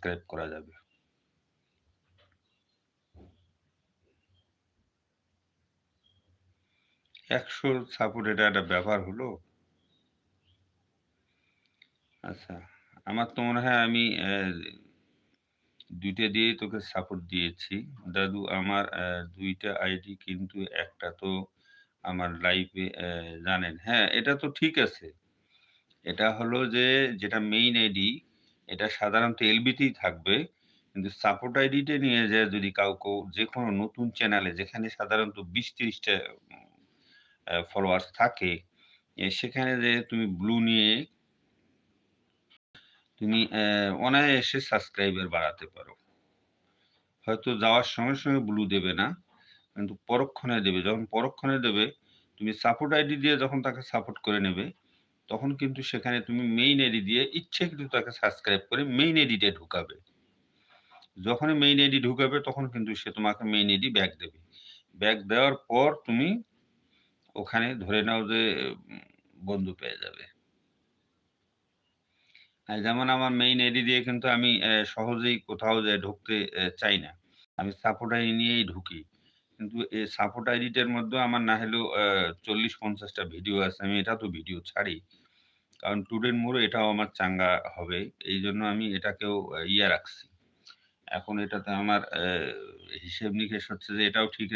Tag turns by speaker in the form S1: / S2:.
S1: Subscribe করা যাবে। ১০০ support এটা একটা ব্যাপার হলো? আচ্ছা। আমার তো মনে হয় আমি ২ টা দিয়েই তোকে সাপোর্ট দিয়েছি। দাদু আমার ২ টা আইডি কিন্তু একটা তো আমার লাইফে জানেন। হ্যাঁ, এটা তো ঠিক আছে। এটা হলো যে যেটা মেইন আইডি এটা সাধারণত এলবিতেই থাকবে। কিন্তু সাপোর্ট আইডিটা নিয়ে যেয়ে যদি কাউকেও যেকোনো নতুন চ্যানেলে যেখানে সাধারণত ২০-৩০ টা ফলোয়ার্স থাকে, সেখানে যেয়ে তুমি ব্লু নিয়ে তুমি অনায়াসে সাবস্ক্রাইবার বাড়াতে পারো। হয়তো যাওয়ার সঙ্গে, সঙ্গে ব্লু দেবে না। কিন্তু পরক্ষণে দেবে। যখন পরক্ষণে দেবে, তুমি সাপোর্ট আইডি দিয়ে যখন তাকে সাপোর্ট করে নেবে, তখন কিন্তু সেখানে তুমি মেইন আইডি দিয়ে ইচ্ছাকৃত তাকে সাবস্ক্রাইব করে মেইন আইডিতে ঢুকাবে। যখনই মেইন আইডি ঢুকাবে তখন কিন্তু সে তোমাকে মেইন আইডি ব্যাক দেবে। ব্যাক দেওয়ার পর তুমি ওখানে ধরে নাও যে উম বন্ধু পেয়ে যাবে। যেমন আমার মেইন আইডি দিয়ে কিন্তু আমি সহজেই কোথাও যেয়ে ঢুকতে চাই না। আমি সাপোর্ট আইডি নিয়েই ঢুকি। কিন্তু এই সাপোর্ট আইডিটার মধ্যেও আমার না হলেও ৪০-৫০ টা ভিডিও আছে। আমি এটাতেও ভিডিও ছাড়ি। কারণ টুডের মোড় এটাও আমার চাঙ্গা হবে। এইজন্য আমি এটাকেও রাখছি। এখন এটাতে আমার হিসেব নিকেশ হচ্ছে যে এটাও ঠিক